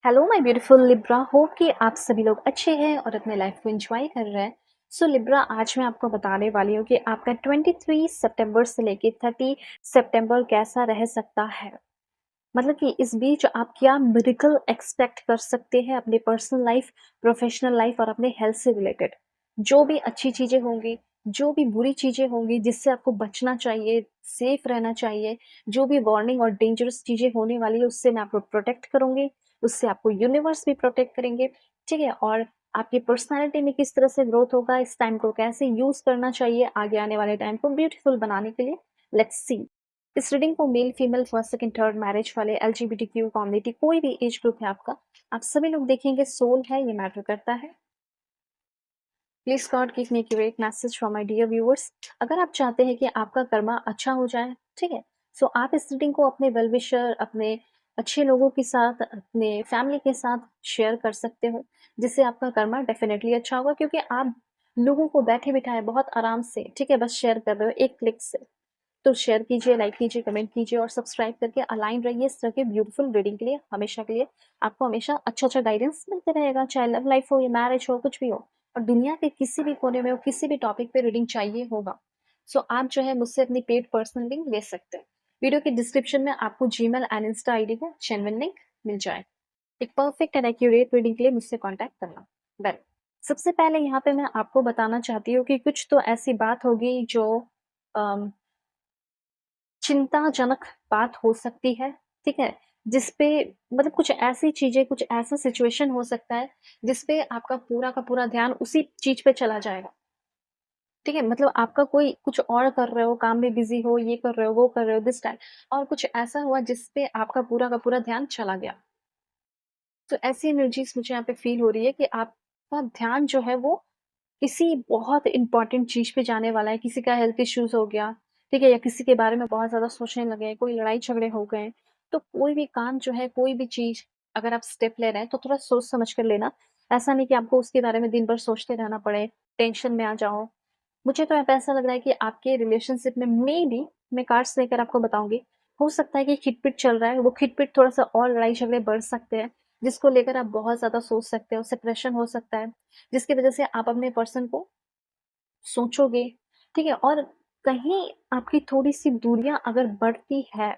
Hello my beautiful Libra, hope कि आप सभी लोग अच्छे हैं और अपने लाइफ को एंजॉय कर रहे हैं। सो लिब्रा, आज मैं आपको बताने वाली हूँ कि आपका 23 सितंबर से लेके 30 सितंबर कैसा रह सकता है। मतलब कि इस बीच आप क्या मिरेकल एक्सपेक्ट कर सकते हैं अपने पर्सनल लाइफ, प्रोफेशनल लाइफ और अपने हेल्थ से रिलेटेड। जो भी अच्छी चीज़ें होंगी, जो भी बुरी चीज़ें होंगी जिससे आपको बचना चाहिए, सेफ रहना चाहिए, जो भी वार्निंग और डेंजरस चीज़ें होने वाली है उससे मैं आपको प्रोटेक्ट करूँगी, उससे आपको यूनिवर्स भी प्रोटेक्ट करेंगे, ठीक है? और आपकी पर्सनैलिटी में किस तरह से ग्रोथ होगा, इस टाइम को कैसे यूज़ करना चाहिए आगे आने वाले टाइम को ब्यूटीफुल बनाने के लिए, लेट्स सी। इस रीडिंग को male, female, first, second, third, marriage वाले, एलजीबीटीक्यू कम्युनिटी, कोई भी एज ग्रुप है आपका, आप सभी लोग देखेंगे, सोल है, ये मैटर करता है। Please God give me accurate message for my dear viewers. अगर आप चाहते हैं कि आपका कर्मा अच्छा हो जाए, ठीक है, सो आप इस रीडिंग को अपने वेल विशर, अपने अच्छे लोगों के साथ, अपने फैमिली के साथ शेयर कर सकते हो, जिससे आपका कर्मा डेफिनेटली अच्छा होगा, क्योंकि आप लोगों को बैठे बिठाए बहुत आराम से, ठीक है, बस शेयर कर रहे हो एक क्लिक से। तो शेयर कीजिए, लाइक कीजिए, कमेंट कीजिए और सब्सक्राइब करके अलाइन रहिए इस तरह के ब्यूटीफुल रीडिंग के लिए, हमेशा के लिए। आपको हमेशा अच्छा गाइडेंस मिलते रहेगा, चाहे लव लाइफ हो या मैरिज हो, कुछ भी हो। और दुनिया के किसी भी कोने में हो, किसी भी टॉपिक पे रीडिंग चाहिए होगा, सो आप जो है मुझसे अपनी पेड पर्सनल लिंक ले सकते हैं। वीडियो के डिस्क्रिप्शन में आपको जीमेल एंड इंस्टा आईडी का जेन्युइन लिंक मिल जाए। एक परफेक्ट एंड एक्यूरेट रीडिंग के लिए मुझसे कॉन्टैक्ट करना। वेल, सबसे पहले यहाँ पे मैं आपको बताना चाहती हूँ कि कुछ तो ऐसी बात होगी जो चिंताजनक बात हो सकती है, ठीक है? जिसपे मतलब कुछ ऐसी चीज़ें, कुछ ऐसा सिचुएशन हो सकता है, जिसपे आपका पूरा का पूरा ध्यान उसी चीज़ पे चला जाएगा, ठीक है? मतलब आपका कोई कुछ और कर रहे हो, काम में बिज़ी हो, ये कर रहे हो, वो कर रहे हो दिस टाइम, और कुछ ऐसा हुआ जिसपे आपका पूरा का पूरा ध्यान चला गया। तो ऐसी एनर्जीज़ मुझे यहाँ पे फ़ील हो रही है कि आपका ध्यान जो है वो किसी बहुत इम्पोर्टेंट चीज़ पे जाने वाला है, किसी का हेल्थ इश्यूज़ हो गया, ठीक है? या किसी के बारे में बहुत ज़्यादा सोचने लगे हैं, कोई लड़ाई-झगड़े हो गए हैं। तो कोई भी काम जो है, कोई भी चीज़ अगर आप स्टेप ले रहे हैं, तो थोड़ा सोच समझ कर लेना। ऐसा नहीं कि आपको उसके बारे में दिन भर सोचते रहना पड़े, टेंशन में आ जाओ। मुझे तो यहाँ पे ऐसा लग रहा है कि आपके रिलेशनशिप में मेबी, मैं कार्ड्स लेकर आपको बताऊँगी, हो सकता है कि खिटपिट चल रहा है, वो खिटपिट थोड़ा-सा और लड़ाई-झगड़े बढ़ सकते हैं, जिसको लेकर आप बहुत ज़्यादा सोच सकते हो, सेपरेशन हो सकता है, जिसकी वजह से आप अपने पर्सन को सोचोगे, ठीक है? और कहीं आपकी थोड़ी-सी दूरियाँ अगर बढ़ती है,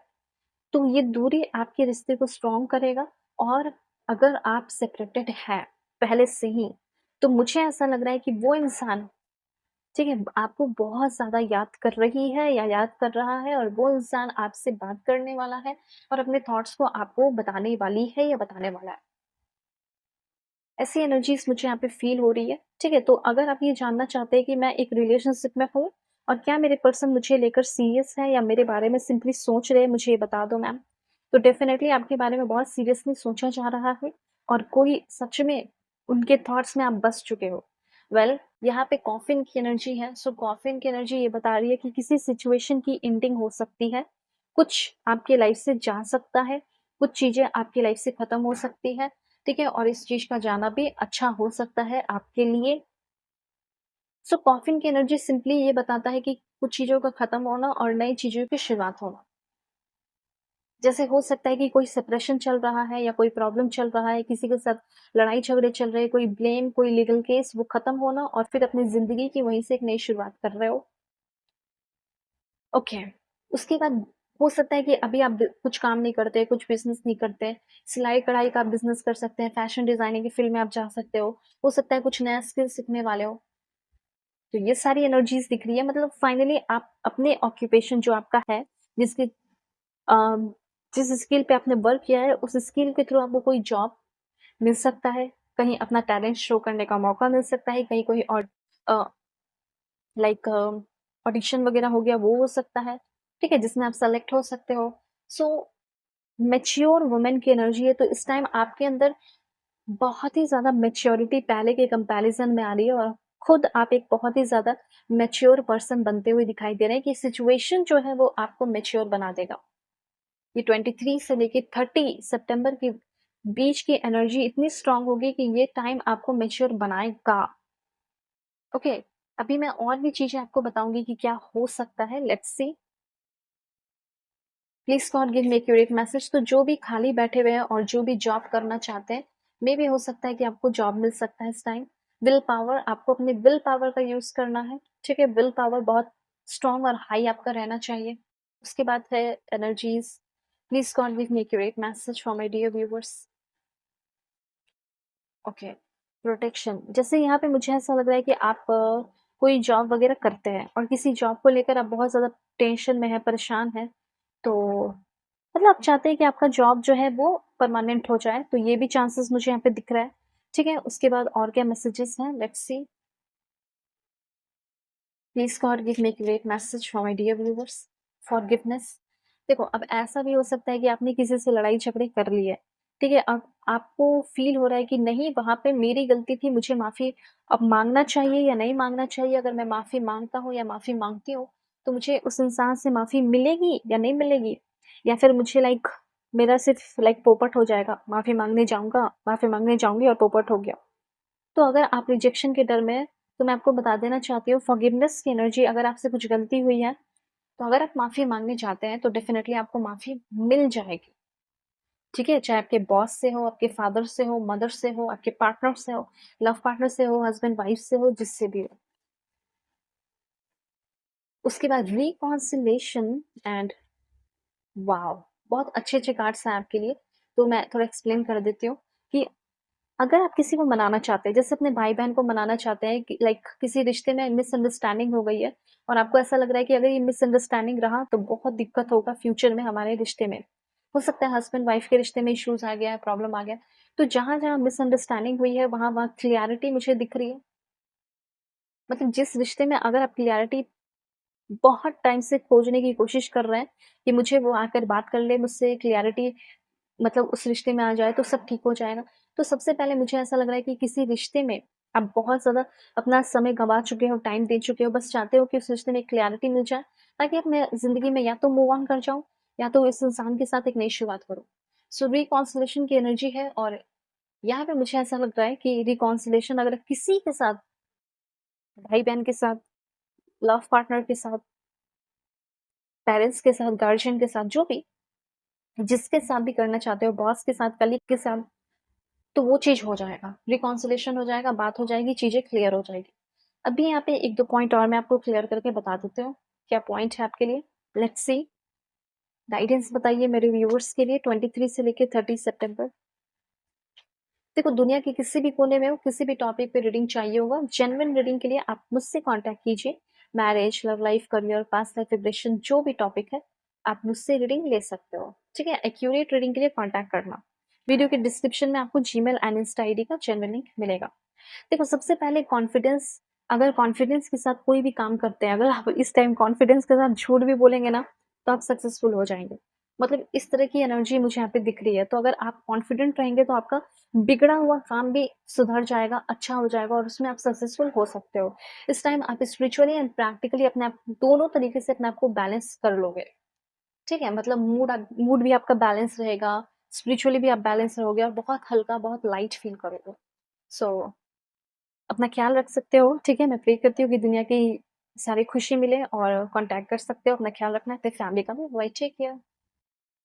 तो ये दूरी आपके रिश्ते को स्ट्रॉन्ग करेगा। और अगर आप सेपरेटेड हैं पहले से ही, तो मुझे ऐसा लग रहा है कि वो इंसान, ठीक है, आपको बहुत ज़्यादा याद कर रही है या याद कर रहा है, और वो इंसान आपसे बात करने वाला है और अपने थॉट्स को आपको बताने वाली है या बताने वाला है। ऐसी एनर्जीज़ मुझे यहाँ पे फ़ील हो रही है, ठीक है? तो अगर आप ये जानना चाहते हैं कि मैं एक रिलेशनशिप में हूँ और क्या मेरे पर्सन मुझे लेकर सीरियस है या मेरे बारे में सिंपली सोच रहे हैं, मुझे ये बता दो मैम। तो डेफ़िनेटली आपके बारे में बहुत सीरियसली सोचा जा रहा है और कोई सच में उनके थॉट्स में आप बस चुके हो। वेल, यहाँ पे कॉफ़िन की एनर्जी है, सो कॉफ़िन की एनर्जी ये बता रही है कि किसी सिचुएशन की एंडिंग हो सकती है, कुछ आपकी लाइफ़ से जा सकता है, कुछ चीज़ें आपकी लाइफ़ से खत्म हो सकती है, ठीक है? और इस चीज़ का जाना भी अच्छा हो सकता है आपके लिए। सो कॉफ़िन की एनर्जी सिंपली ये बताता है कि कुछ चीज़ों का खत्म होना और नई चीज़ों की शुरुआत होना। जैसे हो सकता है कि कोई सेपरेशन चल रहा है या कोई प्रॉब्लम चल रहा है, किसी के साथ लड़ाई-झगड़े चल रहे हैं, कोई ब्लेम, कोई लीगल केस, वो खत्म होना और फिर अपनी ज़िंदगी की वहीं से एक नई शुरुआत कर रहे हो। ओके, उसके बाद हो सकता है कि अभी आप कुछ काम नहीं करते, कुछ बिजनेस नहीं करते, सिलाई कढ़ाई का आप बिजनेस कर सकते हैं, फैशन डिजाइनिंग की फील्ड में आप जा सकते हो सकता है कुछ नया स्किल सीखने वाले हो। तो ये सारी एनर्जीज दिख रही है, मतलब फाइनली आप अपने ऑक्यूपेशन जो आपका है, जिसके अम, जिस स्किल पे आपने वर्क किया है, उस स्किल के थ्रू आपको कोई जॉब मिल सकता है, कहीं अपना टैलेंट शो करने का मौका मिल सकता है, कहीं कोई और लाइक ऑडिशन वगैरह हो गया, वो हो सकता है, ठीक है, जिसमें आप सेलेक्ट हो सकते हो। सो मैच्योर वुमेन की एनर्जी है, तो इस टाइम आपके अंदर बहुत ही ज़्यादा मैच्योरिटी पहले के कंपैरिजन में आ रही है और खुद आप एक बहुत ही ज़्यादा मैच्योर पर्सन बनते हुए दिखाई दे रहे हैं कि सिचुएशन जो है वो आपको मैच्योर बना देगा। ये 23 से लेके 30 सितंबर के बीच की एनर्जी इतनी स्ट्रांग होगी कि ये टाइम आपको मैच्योर बनाएगा। ओके, अभी मैं और भी चीज़ें आपको बताऊँगी कि क्या हो सकता है, let's see. Please God give me accurate message. तो जो भी खाली बैठे हुए हैं और जो भी जॉब करना चाहते हैं, मे भी हो सकता है कि आपको जॉब मिल सकता है इस टाइम। विल पावर, आपको अपने विल पावर का यूज करना है, ठीक है। विल पावर बहुत स्ट्रांग और हाई आपका रहना चाहिए। उसके बाद है energies. Please God give me accurate message for my dear viewers. Okay, protection. जैसे यहाँ पे मुझे ऐसा लग रहा है कि आप कोई जॉब वगैरह करते हैं और किसी जॉब को लेकर आप बहुत ज़्यादा टेंशन में हैं, परेशान हैं। तो मतलब आप चाहते हैं कि आपका जॉब जो है वो परमानेंट हो जाए, तो ये भी चांसेस मुझे यहाँ पे दिख रहा है, ठीक है। उसके बाद और क्या मैसेजेस हैं, let's see. Please God give me great message for my dear viewers. Forgiveness. देखो, अब ऐसा भी हो सकता है कि आपने किसी से लड़ाई झगड़े कर ली है, ठीक है। अब आपको फील हो रहा है कि नहीं, वहां पे मेरी गलती थी, मुझे माफी अब मांगना चाहिए या नहीं मांगना चाहिए। अगर मैं माफी मांगता हूँ या माफी मांगती हूँ, तो मुझे उस इंसान से माफी मिलेगी या नहीं मिलेगी, या फिर मुझे मेरा सिर्फ पोपट हो जाएगा। माफी मांगने जाऊंगा, माफी मांगने जाऊंगी और पोपट हो गया। तो अगर आप रिजेक्शन के डर में हैं, तो मैं आपको बता देना चाहती हूँ, फॉरगिवनेस की एनर्जी, अगर आपसे कुछ गलती हुई है, तो अगर आप माफ़ी माँगने जाते हैं, तो डेफ़िनेटली आपको माफ़ी मिल जाएगी, ठीक है? चाहे आपके बॉस से हो, आपके फादर से हो, मदर से हो, आपके पार्टनर से हो, लव पार्टनर से हो, हस्बैंड वाइफ से हो, जिससे भी हो। उसके बाद रिकॉन्सिलेशन एंड वॉव! बहुत अच्छे-अच्छे कार्ड्स हैं आपके लिए। तो मैं थोड़ा एक्सप्लेन कर देती हूँ कि अगर आप किसी को मनाना चाहते हैं, जैसे अपने भाई-बहन को मनाना चाहते हैं कि किसी रिश्ते में मिसअंडरस्टैंडिंग हो गई है और आपको ऐसा लग रहा है कि अगर ये मिसअंडरस्टैंडिंग रहा तो बहुत दिक्कत होगा फ्यूचर में हमारे रिश्ते में। हो सकता है हस्बैंड वाइफ के रिश्ते में इश्यूज़ आ गया है, प्रॉब्लम आ गया है। तो जहाँ-जहाँ मिसअंडरस्टैंडिंग हुई है, वहाँ-वहाँ क्लैरिटी मुझे दिख रही है। मतलब जिस रिश्ते में अगर आप क्लैरिटी बहुत टाइम से खोजने की कोशिश कर रहे हैं कि मुझे वो आकर बात कर ले, मुझसे क्लैरिटी मतलब उस रिश्ते में आ जाए तो सब ठीक हो जाएगा। तो सबसे पहले मुझे ऐसा लग रहा है कि किसी रिश्ते में आप बहुत ज़्यादा अपना समय गँवा चुके हो, टाइम दे चुके हो, बस चाहते हो कि उस रिश्ते में क्लैरिटी मिल जाए, ताकि अब मैं ज़िंदगी में या तो मूव ऑन कर जाऊँ या तो इस इंसान के साथ एक नई शुरुआत करूँ। सो रिकॉन्सिलेशन की एनर्जी है और यहाँ पे मुझे ऐसा लग रहा है कि रिकॉन्सिलेशन अगर किसी के साथ, भाई-बहन के साथ, लव पार्टनर के साथ, पेरेंट्स के साथ, गार्जियन के साथ, जो भी जिसके साथ भी करना चाहते हो, बॉस के साथ, कलीग के साथ, तो वो चीज़ हो जाएगा, रिकॉन्सिलेशन हो जाएगा, बात हो जाएगी, चीज़ें क्लियर हो जाएगी। अभी यहाँ पे 1-2 पॉइंट और मैं आपको क्लियर करके बता देती हूँ, क्या पॉइंट है आपके लिए? Let's see. गाइडेंस बताइए मेरे व्यूअर्स के लिए 23 से लेके 30 सितंबर। देखो, दुनिया के किसी भी कोने में हो, किसी भी टॉपिक पे रीडिंग चाहिए होगा, जेन्युइन रीडिंग के लिए आप मुझसे कॉन्टैक्ट कीजिए। Marriage, love life, career, past life regression, जो भी टॉपिक है, आप मुझसे रीडिंग ले सकते हो, ठीक है? एक्यूरेट रीडिंग के लिए कॉन्टैक्ट करना। वीडियो के डिस्क्रिप्शन में आपको जीमेल एंड इंस्टा आईडी का जेन्युइन लिंक मिलेगा। देखो, सबसे पहले कॉन्फिडेंस, अगर कॉन्फिडेंस के साथ कोई भी काम करते हैं, अगर आप इस टाइम कॉन्फिडेंस के साथ झूठ भी बोलेंगे ना, तो आप सक्सेसफुल हो जाएँगे। मतलब इस तरह की एनर्जी मुझे यहाँ पे दिख रही है। तो अगर आप कॉन्फिडेंट रहेंगे तो आपका बिगड़ा हुआ काम भी सुधर जाएगा, अच्छा हो जाएगा और उसमें आप सक्सेसफुल हो सकते हो। इस टाइम आप स्पिरिचुअली एंड प्रैक्टिकली अपने आप दोनों तरीके से अपने आप को बैलेंस कर लोगे। ठीक है? मतलब मूड भी आपका बैलेंस रहेगा, स्पिरिचुअली भी आप बैलेंस रहोगे और बहुत हल्का, बहुत लाइट फील करोगे। सो अपना ख्याल रख सकते हो, ठीक है? मैं प्रे करती हूँ कि दुनिया की सारी खुशी मिले और कॉन्टैक्ट कर सकते हो। अपना ख्याल रखना है, अपनी फैमिली का भी। Bye, take care.